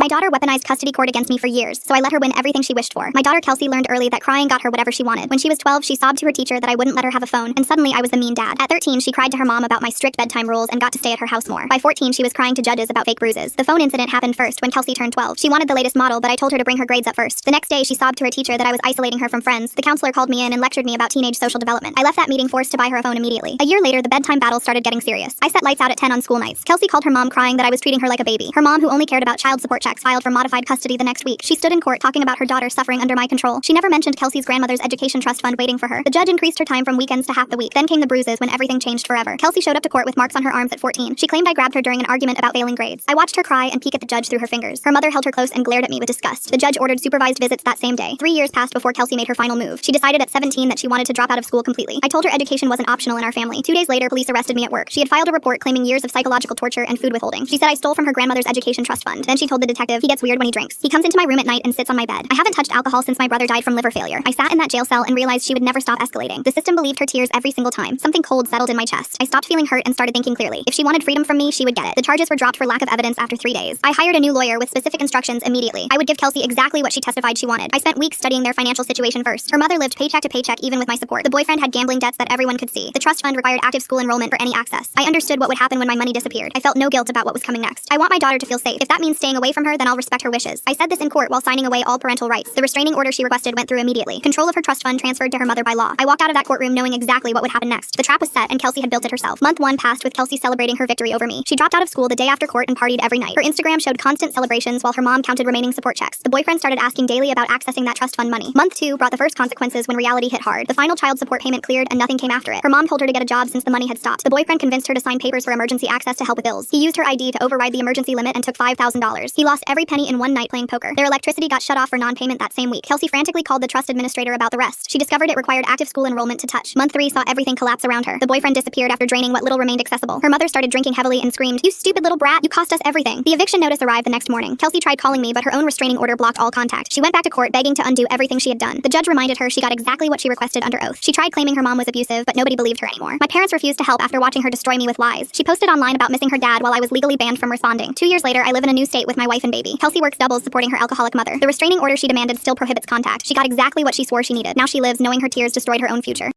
My daughter weaponized custody court against me for years, so I let her win everything she wished for. My daughter Kelsey learned early that crying got her whatever she wanted. When she was 12, she sobbed to her teacher that I wouldn't let her have a phone, and suddenly I was the mean dad. At 13, she cried to her mom about my strict bedtime rules and got to stay at her house more. By 14, she was crying to judges about fake bruises. The phone incident happened first when Kelsey turned 12. She wanted the latest model, but I told her to bring her grades up first. The next day, she sobbed to her teacher that I was isolating her from friends. The counselor called me in and lectured me about teenage social development. I left that meeting forced to buy her a phone immediately. A year later, the bedtime battle started getting serious. I set lights out at 10 on school nights. Kelsey called her mom crying that I was treating her like a baby. Her mom, who only cared about child support checks, filed for modified custody the next week. She stood in court talking about her daughter suffering under my control. She never mentioned Kelsey's grandmother's education trust fund waiting for her. The judge increased her time from weekends to half the week. Then came the bruises when everything changed forever. Kelsey showed up to court with marks on her arms at 14. She claimed I grabbed her during an argument about failing grades. I watched her cry and peek at the judge through her fingers. Her mother held her close and glared at me with disgust. The judge ordered supervised visits that same day. 3 years passed before Kelsey made her final move. She decided at 17 that she wanted to drop out of school completely. I told her education wasn't optional in our family. 2 days later, police arrested me at work. She had filed a report claiming years of psychological torture and food withholding. She said I stole from her grandmother's education trust fund. Then she told the detective, he gets weird when he drinks. He comes into my room at night and sits on my bed. I haven't touched alcohol since my brother died from liver failure. I sat in that jail cell and realized she would never stop escalating. The system believed her tears every single time. Something cold settled in my chest. I stopped feeling hurt and started thinking clearly. If she wanted freedom from me, she would get it. The charges were dropped for lack of evidence after 3 days. I hired a new lawyer with specific instructions immediately. I would give Kelsey exactly what she testified she wanted. I spent weeks studying their financial situation first. Her mother lived paycheck to paycheck even with my support. The boyfriend had gambling debts that everyone could see. The trust fund required active school enrollment for any access. I understood what would happen when my money disappeared. I felt no guilt about what was coming next. I want my daughter to feel safe. If that means staying away from her, then I'll respect her wishes. I said this in court while signing away all parental rights. The restraining order she requested went through immediately. Control of her trust fund transferred to her mother by law. I walked out of that courtroom knowing exactly what would happen next. The trap was set and Kelsey had built it herself. Month 1 passed with Kelsey celebrating her victory over me. She dropped out of school the day after court and partied every night. Her Instagram showed constant celebrations while her mom counted remaining support checks. The boyfriend started asking daily about accessing that trust fund money. Month 2 brought the first consequences when reality hit hard. The final child support payment cleared and nothing came after it. Her mom told her to get a job since the money had stopped. The boyfriend convinced her to sign papers for emergency access to help with bills. He used her ID to override the emergency limit and took $5,000. He lost every penny in one night playing poker. Their electricity got shut off for non-payment that same week. Kelsey frantically called the trust administrator about the rest. She discovered it required active school enrollment to touch. Month 3 saw everything collapse around her. The boyfriend disappeared after draining what little remained accessible. Her mother started drinking heavily and screamed, "You stupid little brat, you cost us everything." The eviction notice arrived the next morning. Kelsey tried calling me, but her own restraining order blocked all contact. She went back to court begging to undo everything she had done. The judge reminded her she got exactly what she requested under oath. She tried claiming her mom was abusive, but nobody believed her anymore. My parents refused to help after watching her destroy me with lies. She posted online about missing her dad while I was legally banned from responding. 2 years later, I live in a new state with my wife and baby. Kelsey works doubles supporting her alcoholic mother. The restraining order she demanded still prohibits contact. She got exactly what she swore she needed. Now she lives knowing her tears destroyed her own future.